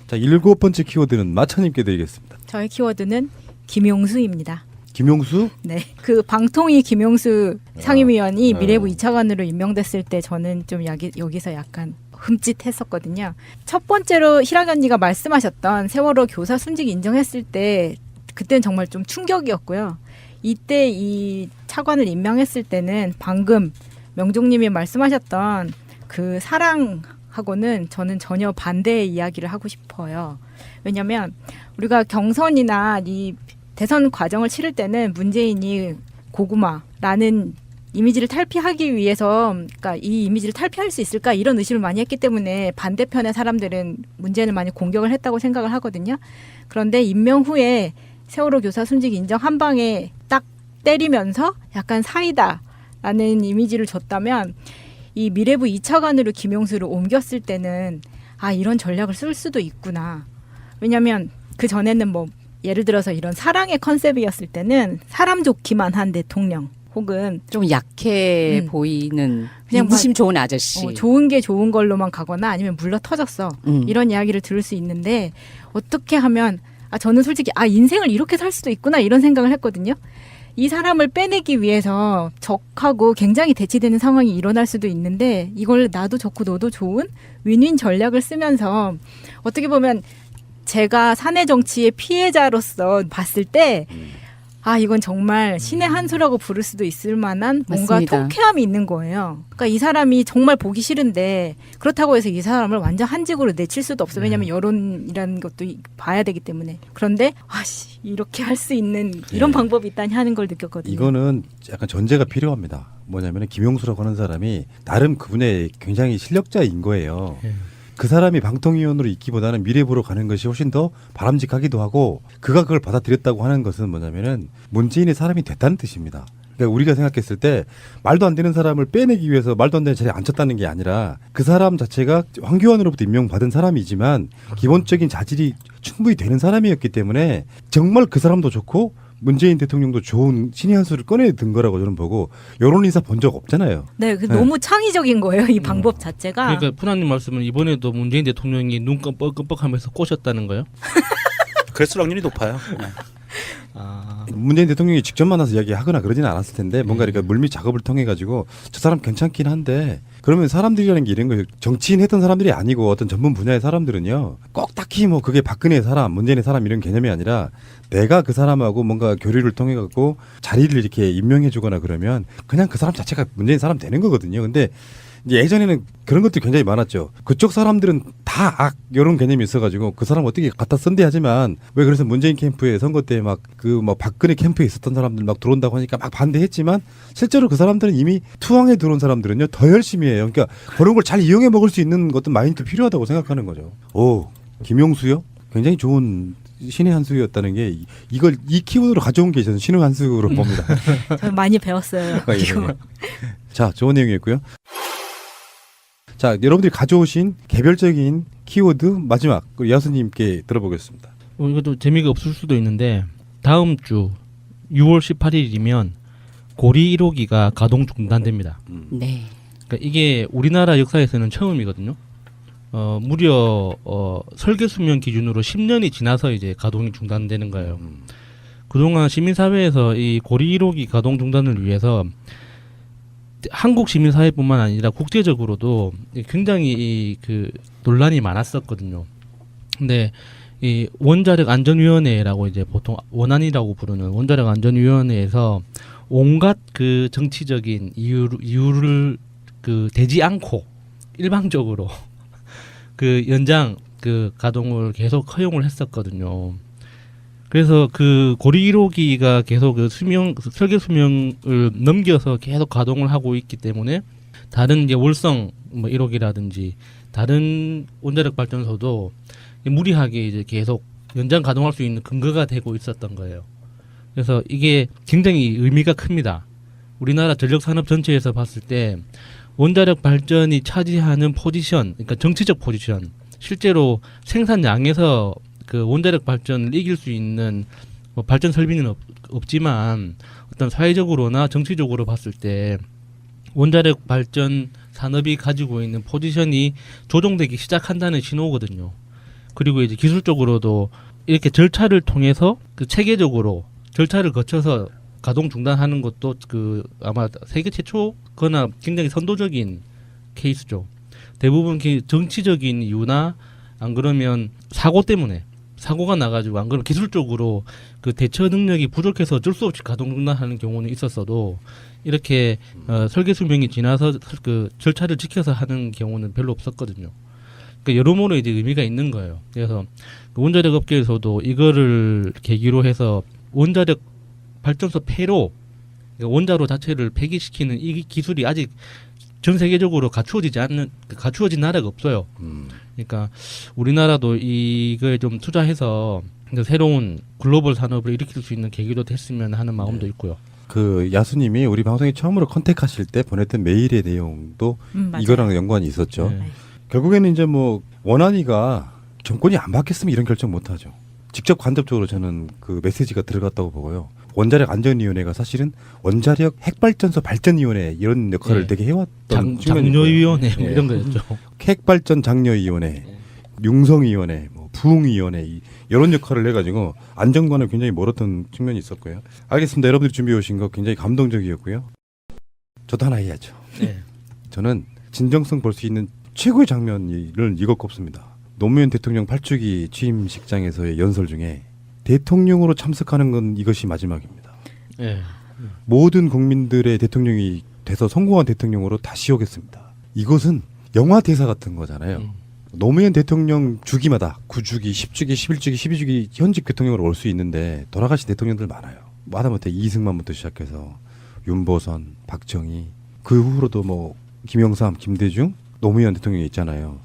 자, 7번째 키워드는 마차님께 드리겠습니다. 저의 키워드는 김용수입니다. 김용수? 네, 그 방통위 김용수 상임위원이 아. 미래부 2차관으로 임명됐을 때 저는 좀 여기서 약간 흠칫했었거든요. 첫 번째로 희락 언니가 말씀하셨던 세월호 교사 순직 인정했을 때 그때는 정말 좀 충격이었고요. 이때 이 차관을 임명했을 때는 방금 명종님이 말씀하셨던 그 사랑하고는 저는 전혀 반대의 이야기를 하고 싶어요. 왜냐하면 우리가 경선이나 이 대선 과정을 치를 때는 문재인이 고구마라는 이미지를 탈피하기 위해서, 그러니까 이 이미지를 탈피할 수 있을까 이런 의심을 많이 했기 때문에 반대편의 사람들은 문재인을 많이 공격을 했다고 생각을 하거든요. 그런데 임명 후에 세월호 교사 순직 인정 한 방에 딱 때리면서 약간 사이다라는 이미지를 줬다면 이 미래부 2차관으로 김용수를 옮겼을 때는 아 이런 전략을 쓸 수도 있구나. 왜냐하면 그 전에는 뭐 예를 들어서 이런 사랑의 컨셉이었을 때는 사람 좋기만 한 대통령 혹은 좀 약해 음. 보이는 그냥 인심 좋은 아저씨. 좋은 게 좋은 걸로만 가거나 아니면 물러 터졌어. 이런 이야기를 들을 수 있는데 어떻게 하면 저는 솔직히 인생을 이렇게 살 수도 있구나 이런 생각을 했거든요. 이 사람을 빼내기 위해서 적하고 굉장히 대치되는 상황이 일어날 수도 있는데 이걸 나도 좋고 너도 좋은 윈윈 전략을 쓰면서 어떻게 보면 제가 사내 정치의 피해자로서 봤을 때 이건 정말 신의 한 수라고 부를 수도 있을 만한 뭔가 맞습니다. 통쾌함이 있는 거예요. 그러니까 이 사람이 정말 보기 싫은데 그렇다고 해서 이 사람을 완전 한직으로 내칠 수도 없어. 왜냐하면 여론이라는 것도 봐야 되기 때문에. 그런데 이렇게 할 수 있는 이런 방법이 있다니 하는 걸 느꼈거든요. 이거는 약간 전제가 필요합니다. 뭐냐면 김용수라고 하는 사람이 나름 그분의 굉장히 실력자인 거예요. 예. 그 사람이 방통위원으로 있기보다는 미래부로 가는 것이 훨씬 더 바람직하기도 하고 그가 그걸 받아들였다고 하는 것은 뭐냐면은 문재인의 사람이 됐다는 뜻입니다. 그러니까 우리가 생각했을 때 말도 안 되는 사람을 빼내기 위해서 말도 안 되는 자리에 앉혔다는 게 아니라 그 사람 자체가 황교안으로부터 임명받은 사람이지만 기본적인 자질이 충분히 되는 사람이었기 때문에 정말 그 사람도 좋고 문재인 대통령도 좋은 신의 한 수를 꺼내든 거라고 저는 보고 여론 인사 본 적 없잖아요. 네, 너무 창의적인 거예요. 이 방법 자체가. 그러니까 푸나님 말씀은 이번에도 문재인 대통령이 눈 끔뻑끔뻑하면서 꼬셨다는 거예요? 그랬을 확률이 높아요. 네. 문재인 대통령이 직접 만나서 이야기하거나 그러지는 않았을 텐데 뭔가 이렇게 물밑 작업을 통해 가지고 저 사람 괜찮긴 한데 그러면 사람들이라는 게 이런 거예요. 정치인 했던 사람들이 아니고 어떤 전문 분야의 사람들은요 꼭 딱히 뭐 그게 박근혜 사람, 문재인의 사람 이런 개념이 아니라 내가 그 사람하고 뭔가 교류를 통해 갖고 자리를 이렇게 임명해주거나 그러면 그냥 그 사람 자체가 문재인 사람 되는 거거든요. 근데 이제 예전에는 그런 것들이 굉장히 많았죠. 그쪽 사람들은 다 악 이런 개념이 있어가지고 그 사람 어떻게 갖다 쓴대 하지만 왜 그래서 문재인 캠프에 선거 때 막 그 뭐 박근혜 캠프에 있었던 사람들 막 들어온다고 하니까 막 반대했지만 실제로 그 사람들은 이미 투항에 들어온 사람들은요 더 열심히 해요. 그러니까 그런 걸 잘 이용해 먹을 수 있는 것도 마인드 필요하다고 생각하는 거죠. 오, 김용수요? 굉장히 좋은 신의 한 수였다는 게 이걸 이 키워드로 가져온 게 저는 신의 한 수로 봅니다. 저는 많이 배웠어요. 예, 예. 자, 좋은 내용이었고요. 자, 여러분들이 가져오신 개별적인 키워드 마지막 야수님께 들어보겠습니다. 이것도 재미가 없을 수도 있는데 다음 주 6월 18일이면 고리 1호기가 가동 중단됩니다. 네. 그러니까 이게 우리나라 역사에서는 처음이거든요. 무려 설계 수명 기준으로 10년이 지나서 이제 가동이 중단되는 거예요. 그동안 시민사회에서 이 고리 1호기 가동 중단을 위해서 한국 시민사회뿐만 아니라 국제적으로도 굉장히 그 논란이 많았었거든요. 근데 이 원자력 안전위원회라고 이제 보통 원안이라고 부르는 원자력 안전위원회에서 온갖 그 정치적인 이유를 그 대지 않고 일방적으로 그 연장 그 가동을 계속 허용을 했었거든요. 그래서 그 고리 1호기가 계속 그 설계 수명을 넘겨서 계속 가동을 하고 있기 때문에 다른 이제 월성 뭐 1호기라든지 다른 원자력 발전소도 무리하게 이제 계속 연장 가동할 수 있는 근거가 되고 있었던 거예요. 그래서 이게 굉장히 의미가 큽니다. 우리나라 전력 산업 전체에서 봤을 때 원자력 발전이 차지하는 포지션, 그러니까 정치적 포지션, 실제로 생산량에서 그 원자력 발전을 이길 수 있는 뭐 발전 설비는 없지만 어떤 사회적으로나 정치적으로 봤을 때 원자력 발전 산업이 가지고 있는 포지션이 조정되기 시작한다는 신호거든요. 그리고 이제 기술적으로도 이렇게 절차를 통해서 그 체계적으로 절차를 거쳐서 가동 중단하는 것도 그 아마 세계 최초거나 굉장히 선도적인 케이스죠. 대부분 정치적인 이유나 안 그러면 사고 때문에 사고가 나가지고 안 그러면 기술적으로 그 대처 능력이 부족해서 어쩔 수 없이 가동 중단하는 경우는 있었어도 이렇게 설계 수명이 지나서 그 절차를 지켜서 하는 경우는 별로 없었거든요. 그러니까 여러모로 이제 의미가 있는 거예요. 그래서 그 원자력 업계에서도 이거를 계기로 해서 원자력 발전소 폐로 그러니까 원자로 자체를 폐기시키는 이 기술이 아직 전 세계적으로 갖추어진 나라가 없어요. 그러니까 우리나라도 이거에 좀 투자해서 새로운 글로벌 산업을 일으킬 수 있는 계기로 됐으면 하는 마음도 있고요. 그 야수님이 우리 방송에 처음으로 컨택하실 때 보냈던 메일의 내용도 이거랑 연관이 있었죠. 네. 결국에는 이제 뭐 원안위가 정권이 안 바뀌었으면 이런 결정 못 하죠. 직접 간접적으로 저는 그 메시지가 들어갔다고 보고요. 원자력 안전위원회가 사실은 원자력 핵발전소 발전위원회 이런 역할을 네. 되게 해왔던 측면이 장려위원회 있고요. 뭐 이런 거였죠. 핵발전 장려위원회, 융성위원회, 뭐 부흥위원회 이런 역할을 해가지고 안전관을 굉장히 멀었던 측면이 있었고요. 알겠습니다. 여러분들이 준비해 오신 거 굉장히 감동적이었고요. 저도 하나 해야죠. 네. 저는 진정성 볼 수 있는 최고의 장면을 이것 꼽습니다. 노무현 대통령 8주기 취임식장에서의 연설 중에 대통령으로 참석하는 건 이것이 마지막입니다. 네. 모든 국민들의 대통령이 돼서 성공한 대통령으로 다시 오겠습니다. 이것은 영화 대사 같은 거잖아요. 노무현 대통령 주기마다 9주기, 10주기, 11주기, 12주기 현직 대통령으로 올 수 있는데 돌아가신 대통령들 많아요. 하다못해 이승만부터 시작해서 윤보선, 박정희, 그 후로도 뭐 김영삼, 김대중, 노무현 대통령이 있잖아요.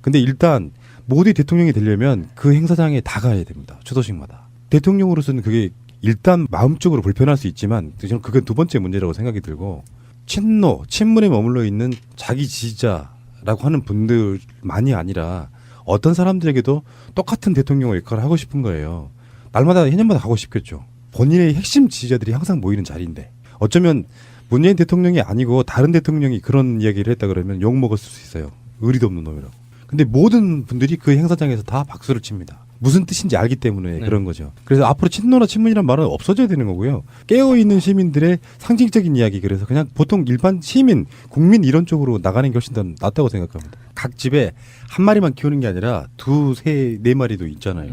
근데 일단 모두 대통령이 되려면 그 행사장에 다 가야 됩니다. 추도식마다. 대통령으로서는 그게 일단 마음적으로 불편할 수 있지만 저는 그게 두 번째 문제라고 생각이 들고 친문에 머물러 있는 자기 지지자라고 하는 분들만이 아니라 어떤 사람들에게도 똑같은 대통령 역할을 하고 싶은 거예요. 날마다 해년마다 가고 싶겠죠. 본인의 핵심 지지자들이 항상 모이는 자리인데 어쩌면 문재인 대통령이 아니고 다른 대통령이 그런 이야기를 했다 그러면 욕먹었을 수 있어요. 의리도 없는 놈이라고. 근데 모든 분들이 그 행사장에서 다 박수를 칩니다. 무슨 뜻인지 알기 때문에 네. 그런 거죠. 그래서 앞으로 친노나 친문이란 말은 없어져야 되는 거고요. 깨어있는 시민들의 상징적인 이야기, 그래서 그냥 보통 일반 시민, 국민 이런 쪽으로 나가는 게 훨씬 더 낫다고 생각합니다. 각 집에 한 마리만 키우는 게 아니라 두, 세, 네 마리도 있잖아요.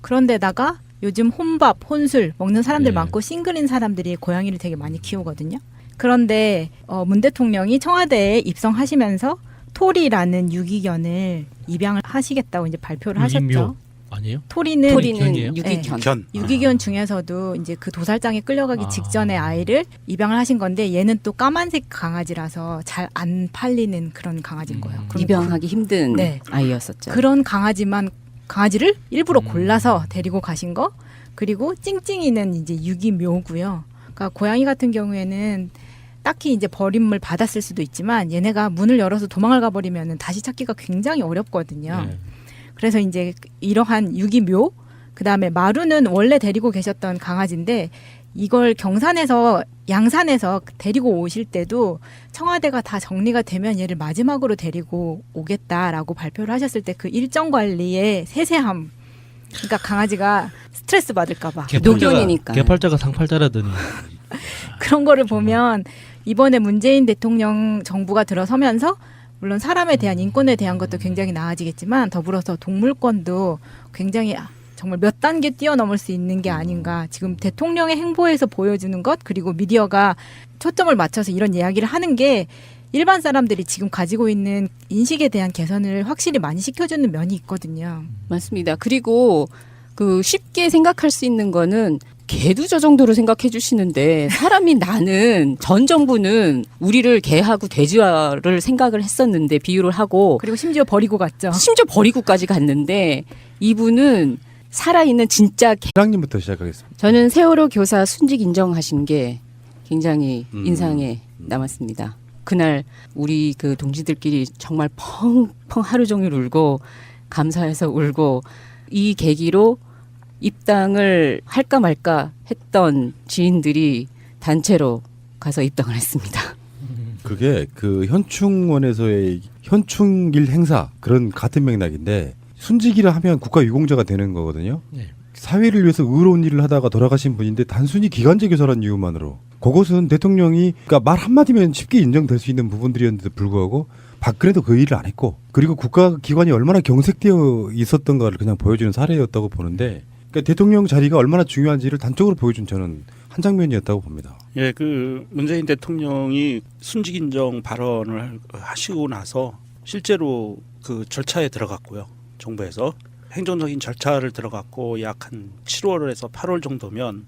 그런데다가 요즘 혼밥, 혼술 먹는 사람들 네. 많고 싱글인 사람들이 고양이를 되게 많이 키우거든요. 그런데 문 대통령이 청와대에 입성하시면서 토리라는 유기견을 입양을 하시겠다고 이제 발표를 하셨죠. 유기묘 아니에요? 토리는 유기견이에요? 유기견. 견. 유기견 중에서도 이제 그 도살장에 끌려가기 직전에 아이를 입양을 하신 건데 얘는 또 까만색 강아지라서 잘 안 팔리는 그런 강아지인 거예요. 그럼 입양하기 힘든 네. 아이였었죠. 그런 강아지를 일부러 골라서 데리고 가신 거. 그리고 찡찡이는 이제 유기묘고요. 그러니까 고양이 같은 경우에는 딱히 이제 버림을 받았을 수도 있지만 얘네가 문을 열어서 도망을 가버리면 다시 찾기가 굉장히 어렵거든요. 네. 그래서 이제 이러한 유기묘, 그다음에 마루는 원래 데리고 계셨던 강아지인데 이걸 경산에서 양산에서 데리고 오실 때도 청와대가 다 정리가 되면 얘를 마지막으로 데리고 오겠다라고 발표를 하셨을 때 그 일정 관리의 세세함, 그러니까 강아지가 스트레스 받을까 봐 노견이니까. 개팔자가 상팔자라더니 그런 거를 보면 이번에 문재인 대통령 정부가 들어서면서 물론 사람에 대한 인권에 대한 것도 굉장히 나아지겠지만 더불어서 동물권도 굉장히 정말 몇 단계 뛰어넘을 수 있는 게 아닌가. 지금 대통령의 행보에서 보여주는 것, 그리고 미디어가 초점을 맞춰서 이런 이야기를 하는 게 일반 사람들이 지금 가지고 있는 인식에 대한 개선을 확실히 많이 시켜주는 면이 있거든요. 맞습니다. 그리고 그 쉽게 생각할 수 있는 거는 개도 저 정도로 생각해 주시는데 사람이 나는 전 정부는 우리를 개하고 돼지화를 생각을 했었는데 비유를 하고 그리고 심지어 버리고 갔죠. 심지어 버리고까지 갔는데 이분은 살아있는 진짜 회장님부터 시작하겠습니다. 저는 세월호 교사 순직 인정하신 게 굉장히 인상에 남았습니다. 그날 우리 그 동지들끼리 정말 펑펑 하루 종일 울고 감사해서 울고 이 계기로 입당을 할까 말까 했던 지인들이 단체로 가서 입당을 했습니다. 그게 그 현충원에서의 현충일 행사 그런 같은 맥락인데 순직이라 하면 국가유공자가 되는 거거든요. 네. 사회를 위해서 의로운 일을 하다가 돌아가신 분인데 단순히 기간제 교사라는 이유만으로 그것은 대통령이 그러니까 말 한마디면 쉽게 인정될 수 있는 부분들이었는데도 불구하고 박근혜도 그 일을 안 했고 그리고 국가기관이 얼마나 경색되어 있었던가를 그냥 보여주는 사례였다고 보는데 그러니까 대통령 자리가 얼마나 중요한지를 단적으로 보여준 저는 한 장면이었다고 봅니다. 예, 그 문재인 대통령이 순직 인정 발언을 하시고 나서 실제로 그 절차에 들어갔고요. 정부에서 행정적인 절차를 들어갔고 약 한 7월에서 8월 정도면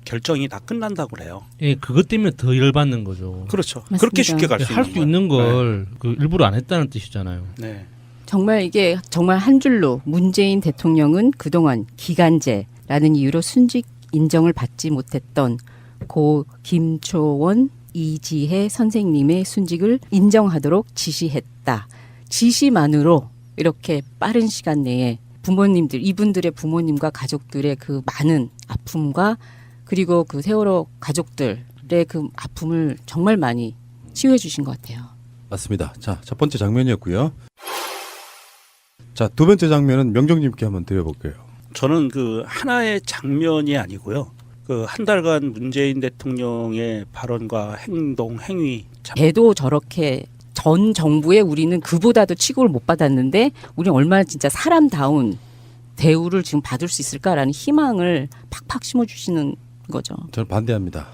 결정이 다 끝난다고 그래요. 예, 그것 때문에 더 열받는 거죠. 그렇죠. 맞습니다. 그렇게 쉽게 갈 수 할 수 있는 걸 그 일부러 안 했다는 뜻이잖아요. 네. 정말 이게 정말 한 줄로 문재인 대통령은 그동안 기간제라는 이유로 순직 인정을 받지 못했던 고 김초원 이지혜 선생님의 순직을 인정하도록 지시했다. 지시만으로 이렇게 빠른 시간 내에 부모님들, 이분들의 부모님과 가족들의 그 많은 아픔과 그리고 그 세월호 가족들의 그 아픔을 정말 많이 치유해 주신 것 같아요. 맞습니다. 자, 첫 번째 장면이었고요. 자, 두 번째 장면은 명정님께 한번 드려볼게요. 저는 그 하나의 장면이 아니고요. 그 한 달간 문재인 대통령의 발언과 행동, 행위 걔도 저렇게 전 정부에 우리는 그보다도 취급을 못 받았는데 우리는 얼마나 진짜 사람다운 대우를 지금 받을 수 있을까라는 희망을 팍팍 심어주시는 거죠. 저는 반대합니다.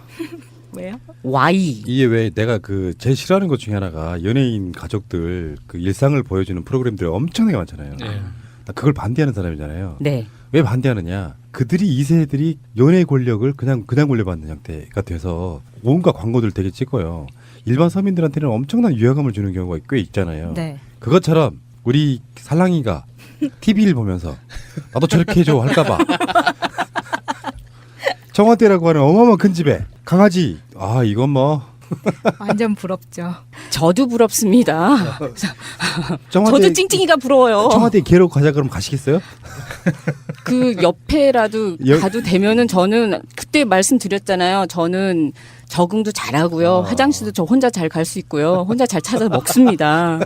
왜요? 와이. 이게 왜 내가 그 제일 싫어하는 것 중에 하나가 연예인 가족들 그 일상을 보여주는 프로그램들이 엄청나게 많잖아요. 네. 나 그걸 반대하는 사람이잖아요. 네. 왜 반대하느냐? 그들이 2세들이 연예 권력을 그냥 물려받는 형태가 돼서 온갖 광고들 되게 찍어요. 일반 서민들한테는 엄청난 위화감을 주는 경우가 꽤 있잖아요. 네. 그것처럼 우리 살랑이가 TV를 보면서 나도 저렇게 해줘 할까봐 청와대라고 하는 어마어마한 큰 집에 강아지 이건 뭐 완전 부럽죠. 저도 부럽습니다. 청와대 저도 찡찡이가 부러워요. 청와대 개로 가자 그러면 가시겠어요? 그 옆에라도 가도 되면은 저는 그때 말씀드렸잖아요. 저는 적응도 잘하고요. 화장실도 저 혼자 잘 갈 수 있고요. 혼자 잘 찾아서 먹습니다.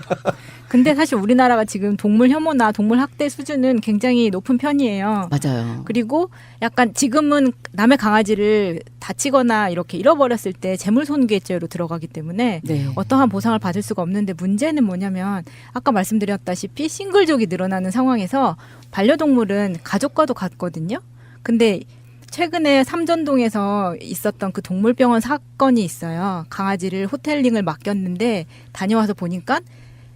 근데 사실 우리나라가 지금 동물 혐오나 동물 학대 수준은 굉장히 높은 편이에요. 맞아요. 그리고 약간 지금은 남의 강아지를 다치거나 이렇게 잃어버렸을 때 재물손괴죄로 들어가기 때문에 네. 어떠한 보상을 받을 수가 없는데 문제는 뭐냐면 아까 말씀드렸다시피 싱글족이 늘어나는 상황에서 반려동물은 가족과도 같거든요. 근데 최근에 삼전동에서 있었던 그 동물병원 사건이 있어요. 강아지를 호텔링을 맡겼는데 다녀와서 보니까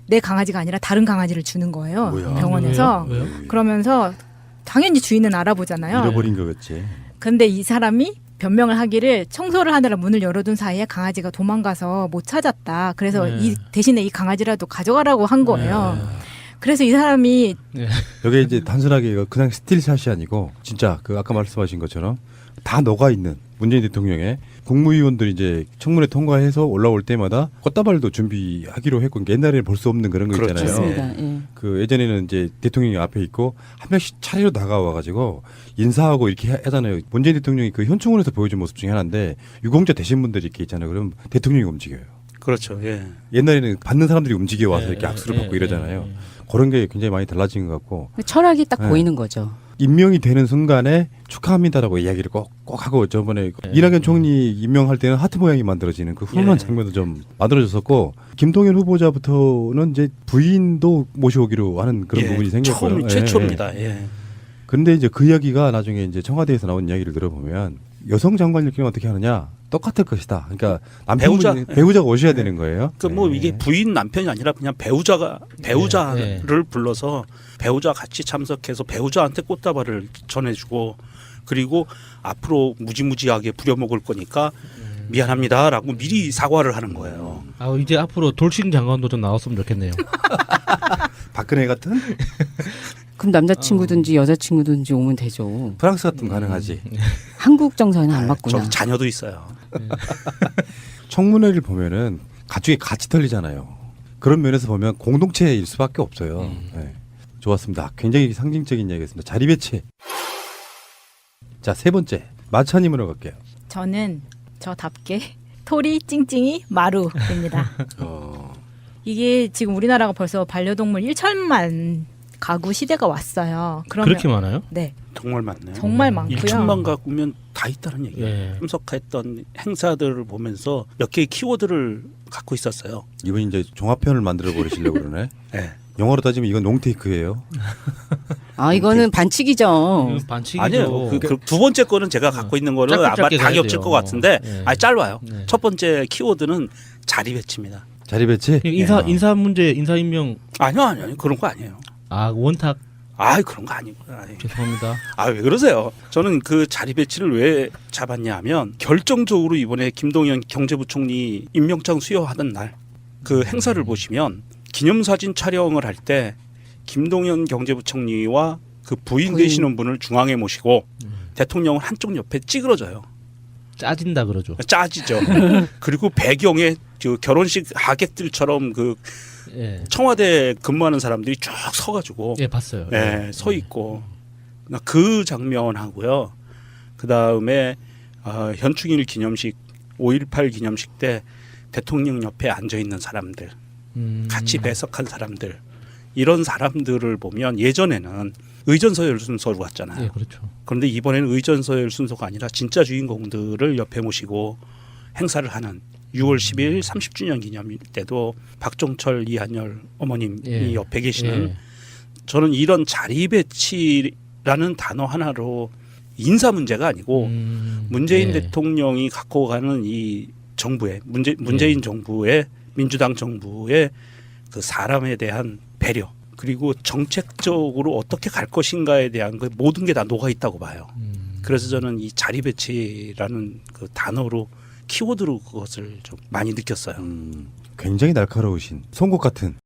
내 강아지가 아니라 다른 강아지를 주는 거예요. 뭐야? 병원에서. 왜요? 그러면서 당연히 주인은 알아보잖아요. 잃어버린 거겠지. 근데 이 사람이 변명을 하기를 청소를 하느라 문을 열어둔 사이에 강아지가 도망가서 못 찾았다. 그래서 네. 대신에 이 강아지라도 가져가라고 한 거예요. 그래서 이 사람이 여기 이제 단순하게 이거 그냥 스틸샷이 아니고 진짜 그 아까 말씀하신 것처럼 다 녹아 있는 문재인 대통령의 국무위원들이 이제 청문회 통과해서 올라올 때마다 꽃다발도 준비하기로 했고 옛날에는 볼 수 없는 그런 거 그렇죠. 있잖아요. 맞습니다. 예. 그 예전에는 이제 대통령이 앞에 있고 한 명씩 차례로 다가와가지고 인사하고 이렇게 하잖아요. 문재인 대통령이 그 현충원에서 보여준 모습 중에 하나인데 유공자 되신 분들이 이렇게 있잖아요. 그럼 대통령이 움직여요. 그렇죠. 예. 옛날에는 받는 사람들이 움직여 와서 네, 이렇게 악수를 네, 받고 네, 이러잖아요. 네. 그런 게 굉장히 많이 달라진 것 같고 철학이 딱 네. 보이는 거죠. 임명이 되는 순간에 축하합니다라고 이야기를 꼭 하고 저번에 이낙연 총리 임명할 때는 하트 모양이 만들어지는 그 훈훈한 장면도 좀 만들어졌었고 김동연 후보자부터는 이제 부인도 모셔오기로 하는 그런 부분이 생겼고요. 최초입니다. 예. 그런데 이제 그 이야기가 나중에 이제 청와대에서 나온 이야기를 들어보면 여성 장관일 경우 어떻게 하느냐 똑같을 것이다. 그러니까 배우자가 오셔야 되는 거예요. 그 뭐 이게 부인 남편이 아니라 그냥 배우자를 불러서 배우자 같이 참석해서 배우자한테 꽃다발을 전해주고 그리고 앞으로 무지무지하게 부려먹을 거니까 미안합니다라고 미리 사과를 하는 거예요. 이제 앞으로 돌싱 장관도 좀 나왔으면 좋겠네요. 박근혜 같은? 그럼 남자친구든지 여자친구든지 오면 되죠. 프랑스 같으면 가능하지. 한국 정서에는 안 맞구나. 저 자녀도 있어요. 청문회를 보면은 가족의 같이 털리잖아요. 그런 면에서 보면 공동체일 수밖에 없어요. 네. 좋았습니다. 굉장히 상징적인 이야기였습니다. 자리 배치. 자, 세 번째 마차님으로 갈게요. 저는 저답게 토리 찡찡이 마루입니다. 이게 지금 우리나라가 벌써 반려동물 1천만 가구 시대가 왔어요. 그러면 그렇게 많아요? 네, 정말 많네요. 정말 많고요. 1천만 가구면 다 있다는 얘기예요. 예. 참석했던 행사들을 보면서 몇 개의 키워드를 갖고 있었어요. 이분이 이제 종합편을 만들어 버리시려고 그러네. 네. 영어로 따지면 이건 롱테이크예요. 아 이거는 반칙이죠. 반칙이죠. 아니에요. 그 두 번째 거는 제가 갖고 있는 거는 짧게 아마 짧게 다 가야 겹칠 돼요. 것 같은데 네. 짧아요. 네. 첫 번째 키워드는 자리 배치입니다. 자리 배치. 인사 문제, 인사 임명. 아니요. 그런 거 아니에요. 원탁. 그런 거 아니고. 죄송합니다. 왜 그러세요? 저는 그 자리 배치를 왜 잡았냐 하면 결정적으로 이번에 김동연 경제부총리 임명장 수여하던 날 그 행사를 보시면 기념사진 촬영을 할 때 김동연 경제부총리와 그 부인 되시는 분을 중앙에 모시고 대통령은 한쪽 옆에 찌그러져요. 짜진다 그러죠. 짜지죠. 그리고 배경에 그 결혼식 하객들처럼 그 예. 청와대 근무하는 사람들이 쭉 서가지고 예, 봤어요. 서 있고 그 장면하고요. 그 다음에 현충일 기념식 5.18 기념식 때 대통령 옆에 앉아 있는 사람들, 같이 배석한 사람들 이런 사람들을 보면 예전에는 의전서열 순서로 왔잖아요. 예, 그렇죠. 그런데 이번에는 의전서열 순서가 아니라 진짜 주인공들을 옆에 모시고 행사를 하는 6월 10일 30주년 기념일 때도 박종철 이한열 어머님이 예. 옆에 계시는 예. 저는 이런 자리 배치라는 단어 하나로 인사 문제가 아니고 문재인 예. 대통령이 갖고 가는 이 정부의 문재인 정부의 민주당 정부의 그 사람에 대한 배려 그리고 정책적으로 어떻게 갈 것인가에 대한 그 모든 게 다 녹아 있다고 봐요. 그래서 저는 이 자리 배치라는 그 단어로 키워드로 그것을 좀 많이 느꼈어요. 굉장히 날카로우신 송곳 같은